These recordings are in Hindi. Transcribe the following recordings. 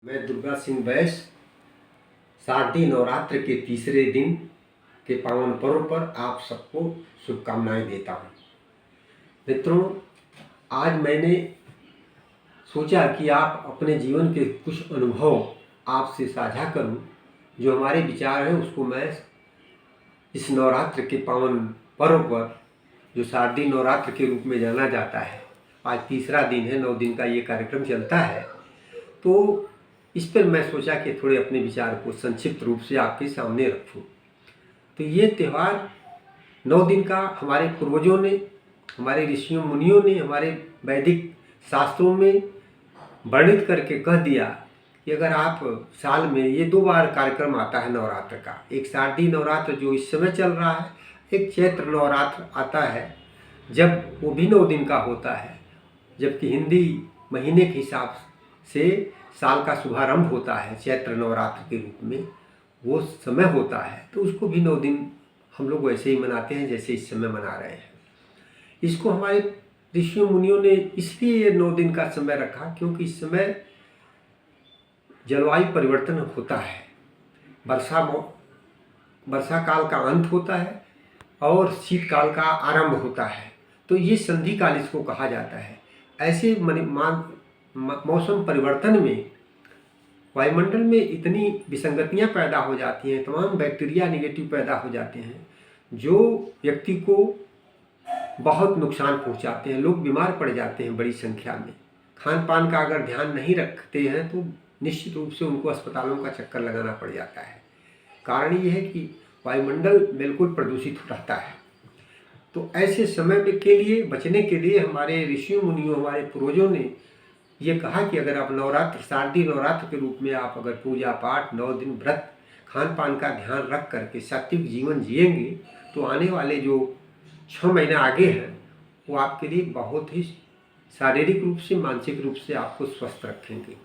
मैं दुर्गा सिंह बैस शारदीय नवरात्र के तीसरे दिन के पावन पर्व पर आप सबको शुभकामनाएं देता हूँ। मित्रों, आज मैंने सोचा कि आप अपने जीवन के कुछ अनुभव आपसे साझा करूं। जो हमारे विचार हैं उसको मैं इस नवरात्र के पावन पर्व पर, जो शारदीय नवरात्र के रूप में जाना जाता है, आज तीसरा दिन है, 9 दिन का ये कार्यक्रम चलता है, तो इस पर मैं सोचा कि थोड़े अपने विचार को संक्षिप्त रूप से आपके सामने रखूं। तो ये त्यौहार 9 दिन का हमारे पूर्वजों ने, हमारे ऋषियों मुनियों ने, हमारे वैदिक शास्त्रों में वर्णित करके कह दिया कि अगर आप साल में ये 2 बार कार्यक्रम आता है नवरात्र का, एक शारदीय नवरात्र जो इस समय चल रहा है, एक चैत्र नवरात्र आता है जब वो भी 9 दिन का होता है, जबकि हिंदी महीने के हिसाब से साल का शुभारंभ होता है चैत्र नवरात्र के रूप में, वो समय होता है, तो उसको भी 9 दिन हम लोग वैसे ही मनाते हैं जैसे इस समय मना रहे हैं। इसको हमारे ऋषियों मुनियों ने इसलिए ये 9 दिन का समय रखा क्योंकि इस समय जलवायु परिवर्तन होता है, वर्षा काल का अंत होता है और शीतकाल का आरंभ होता है, तो ये संधि काल इसको कहा जाता है। ऐसे मौसम परिवर्तन में वायुमंडल में इतनी विसंगतियां पैदा हो जाती हैं, तमाम बैक्टीरिया नेगेटिव पैदा हो जाते हैं जो व्यक्ति को बहुत नुकसान पहुंचाते हैं। लोग बीमार पड़ जाते हैं बड़ी संख्या में। खान पान का अगर ध्यान नहीं रखते हैं तो निश्चित रूप से उनको अस्पतालों का चक्कर लगाना पड़ जाता है। कारण ये है कि वायुमंडल बिल्कुल प्रदूषित रहता है। तो ऐसे समय के लिए बचने के लिए हमारे ऋषियों मुनियों, हमारे पूर्वजों ने ये कहा कि अगर आप नवरात्र, शारदीय नवरात्र के रूप में आप अगर पूजा पाठ, 9 दिन व्रत, खान पान का ध्यान रख करके सात्विक जीवन जिएंगे तो आने वाले जो 6 महीने आगे हैं वो आपके लिए बहुत ही शारीरिक रूप से, मानसिक रूप से आपको स्वस्थ रखेंगे।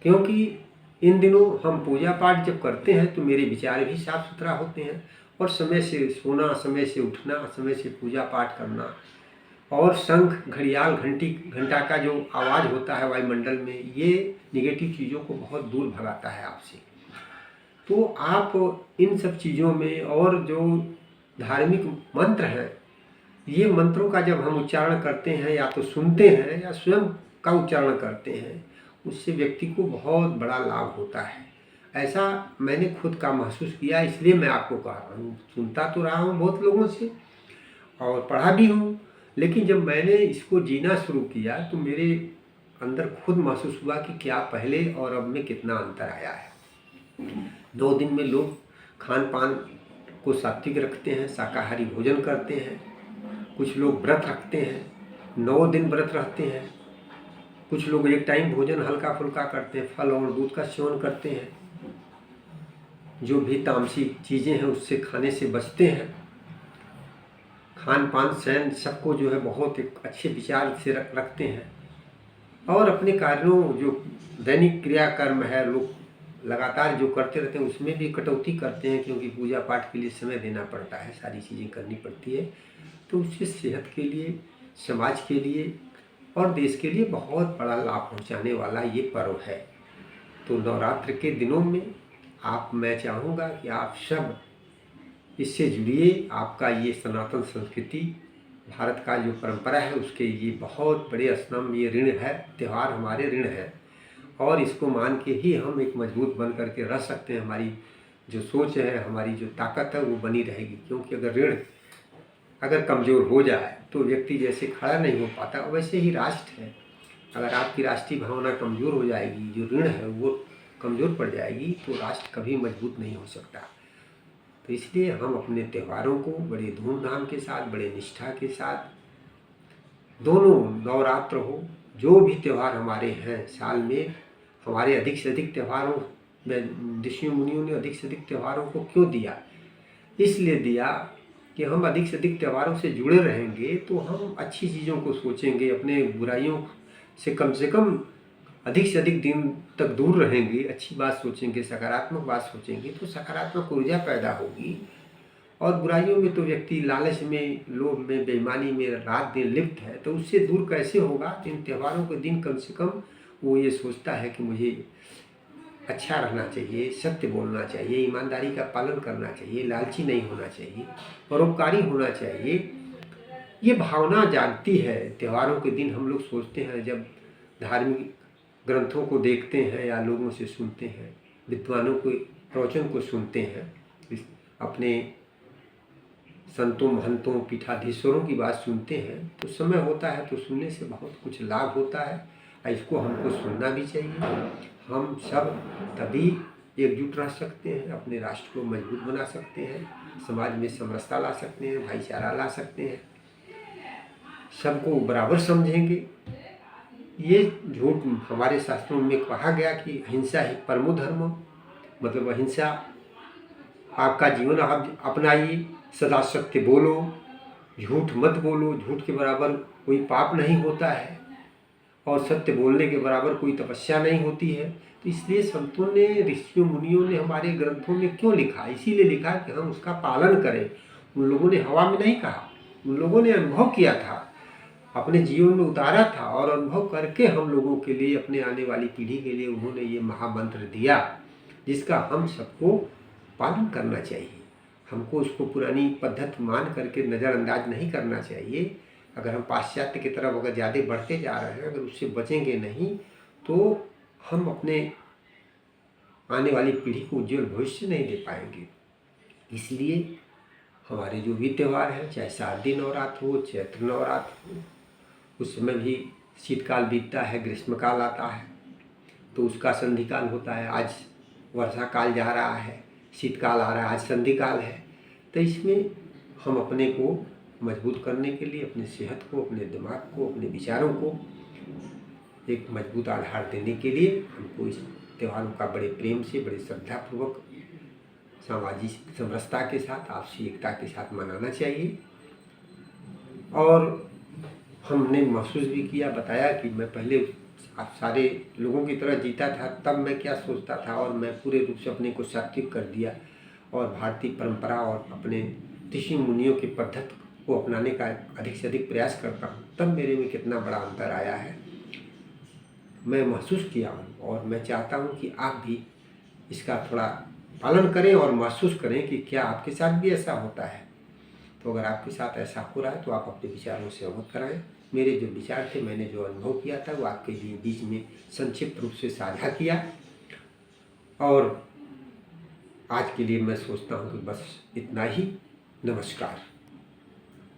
क्योंकि इन दिनों हम पूजा पाठ जब करते हैं तो मेरे विचार भी साफ सुथरा होते हैं और समय से सोना, समय से उठना, समय से पूजा पाठ करना और शंख, घड़ियाल, घंटा का जो आवाज़ होता है वायुमंडल में, ये निगेटिव चीज़ों को बहुत दूर भगाता है आपसे। तो आप इन सब चीज़ों में, और जो धार्मिक मंत्र हैं, ये मंत्रों का जब हम उच्चारण करते हैं या तो सुनते हैं या स्वयं का उच्चारण करते हैं, उससे व्यक्ति को बहुत बड़ा लाभ होता है। ऐसा मैंने खुद का महसूस किया, इसलिए मैं आपको कह रहा हूँ। सुनता तो रहा हूँ बहुत लोगों से और पढ़ा भी हूँ, लेकिन जब मैंने इसको जीना शुरू किया तो मेरे अंदर खुद महसूस हुआ कि क्या पहले और अब में कितना अंतर आया है। 2 दिन में लोग खान पान को सात्विक रखते हैं, शाकाहारी भोजन करते हैं, कुछ लोग व्रत रखते हैं, 9 दिन व्रत रहते हैं, कुछ लोग एक टाइम भोजन हल्का फुल्का करते हैं, फल और दूध का सेवन करते हैं, जो भी तामसिक चीज़ें हैं उससे खाने से बचते हैं। खान पान शयन सबको जो है बहुत एक अच्छे विचार से रखते हैं और अपने कार्यों, जो दैनिक क्रियाकर्म है, लोग लगातार जो करते रहते हैं उसमें भी कटौती करते हैं, क्योंकि पूजा पाठ के लिए समय देना पड़ता है, सारी चीज़ें करनी पड़ती है। तो उससे सेहत के लिए, समाज के लिए और देश के लिए बहुत बड़ा लाभ पहुंचाने वाला ये पर्व है। तो नवरात्र के दिनों में मैं चाहूँगा कि आप सब इससे जुड़िए। आपका ये सनातन संस्कृति, भारत का जो परंपरा है, उसके ये बहुत बड़े स्तंभ, ये ऋण है, त्यौहार हमारे ऋण है और इसको मान के ही हम एक मजबूत बन करके रह सकते हैं। हमारी जो सोच है, हमारी जो ताकत है वो बनी रहेगी। क्योंकि अगर ऋण कमज़ोर हो जाए तो व्यक्ति जैसे खड़ा नहीं हो पाता, वैसे ही राष्ट्र है। अगर आपकी राष्ट्रीय भावना कमज़ोर हो जाएगी, जो ऋण है वो कमज़ोर पड़ जाएगी, तो राष्ट्र कभी मजबूत नहीं हो सकता। तो इसलिए हम अपने त्योहारों को बड़े धूमधाम के साथ, बड़े निष्ठा के साथ, दोनों नवरात्र हो, जो भी त्यौहार हमारे हैं साल में, हमारे अधिक से अधिक त्योहारों में ऋषियों मुनियों ने अधिक से अधिक त्योहारों को क्यों दिया? इसलिए दिया कि हम अधिक से अधिक त्योहारों से जुड़े रहेंगे तो हम अच्छी चीज़ों को सोचेंगे, अपने बुराइयों से कम अधिक से अधिक दिन तक दूर रहेंगे, अच्छी बात सोचेंगे, सकारात्मक बात सोचेंगे तो सकारात्मक ऊर्जा पैदा होगी। और बुराइयों में तो व्यक्ति लालच में, लोभ में, बेईमानी में रात दिन लिप्त है, तो उससे दूर कैसे होगा? इन त्योहारों के दिन कम से कम वो ये सोचता है कि मुझे अच्छा रहना चाहिए, सत्य बोलना चाहिए, ईमानदारी का पालन करना चाहिए, लालची नहीं होना चाहिए, परोपकारी होना चाहिए। ये भावना जागती है। त्योहारों के दिन हम लोग सोचते हैं, जब धार्मिक ग्रंथों को देखते हैं या लोगों से सुनते हैं, विद्वानों के प्रवचन को सुनते हैं, अपने संतों महंतों पीठाधीश्वरों की बात सुनते हैं, तो समय होता है तो सुनने से बहुत कुछ लाभ होता है और इसको हमको सुनना भी चाहिए। हम सब तभी एकजुट रह सकते हैं, अपने राष्ट्र को मजबूत बना सकते हैं, समाज में समरसता ला सकते हैं, भाईचारा ला सकते हैं, सबको बराबर समझेंगे। ये झूठ हमारे शास्त्रों में कहा गया कि अहिंसा ही परमो धर्म, मतलब अहिंसा आपका जीवन आप अपनाइए, सदा सत्य बोलो, झूठ मत बोलो, झूठ के बराबर कोई पाप नहीं होता है और सत्य बोलने के बराबर कोई तपस्या नहीं होती है। तो इसलिए संतों ने, ऋषियों मुनियों ने हमारे ग्रंथों में क्यों लिखा? इसीलिए लिखा कि हम उसका पालन करें। उन लोगों ने हवा में नहीं कहा, उन लोगों ने अनुभव किया था, अपने जीवन में उतारा था और अनुभव करके हम लोगों के लिए, अपने आने वाली पीढ़ी के लिए उन्होंने ये महामंत्र दिया, जिसका हम सबको पालन करना चाहिए। हमको उसको पुरानी पद्धति मान करके नज़रअंदाज नहीं करना चाहिए। अगर हम पाश्चात्य की तरफ अगर ज़्यादा बढ़ते जा रहे हैं, अगर उससे बचेंगे नहीं तो हम अपने आने वाली पीढ़ी को उज्जवल भविष्य नहीं दे पाएंगे। इसलिए हमारे जो भी त्यौहार हैं, चाहे शारदीय नवरात्र हो, चैत्र नवरात्र हो, उस समय भी शीतकाल बीतता है, ग्रीष्मकाल आता है, तो उसका संधिकाल होता है। आज वर्षा काल जा रहा है, शीतकाल आ रहा है, आज संधिकाल है। तो इसमें हम अपने को मजबूत करने के लिए, अपने सेहत को, अपने दिमाग को, अपने विचारों को एक मजबूत आधार देने के लिए हमको इस त्योहारों का बड़े प्रेम से, बड़े श्रद्धापूर्वक, सामाजिक समरसता के साथ, आपसी एकता के साथ मनाना चाहिए। और हमने महसूस भी किया, बताया कि मैं पहले आप सारे लोगों की तरह जीता था, तब मैं क्या सोचता था, और मैं पूरे रूप से अपने को सात्विक कर दिया और भारतीय परंपरा और अपने ऋषि मुनियों की पद्धति को अपनाने का अधिक से अधिक प्रयास करता हूँ, तब मेरे में कितना बड़ा अंतर आया है मैं महसूस किया हूँ। और मैं चाहता हूँ कि आप भी इसका थोड़ा पालन करें और महसूस करें कि क्या आपके साथ भी ऐसा होता है। तो अगर आपके साथ ऐसा हो रहा है तो आप अपने विचारों से अवगत कराएं। मेरे जो विचार थे, मैंने जो अनुभव किया था, वो आपके लिए बीच में संक्षिप्त रूप से साझा किया। और आज के लिए मैं सोचता हूँ कि बस इतना ही। नमस्कार।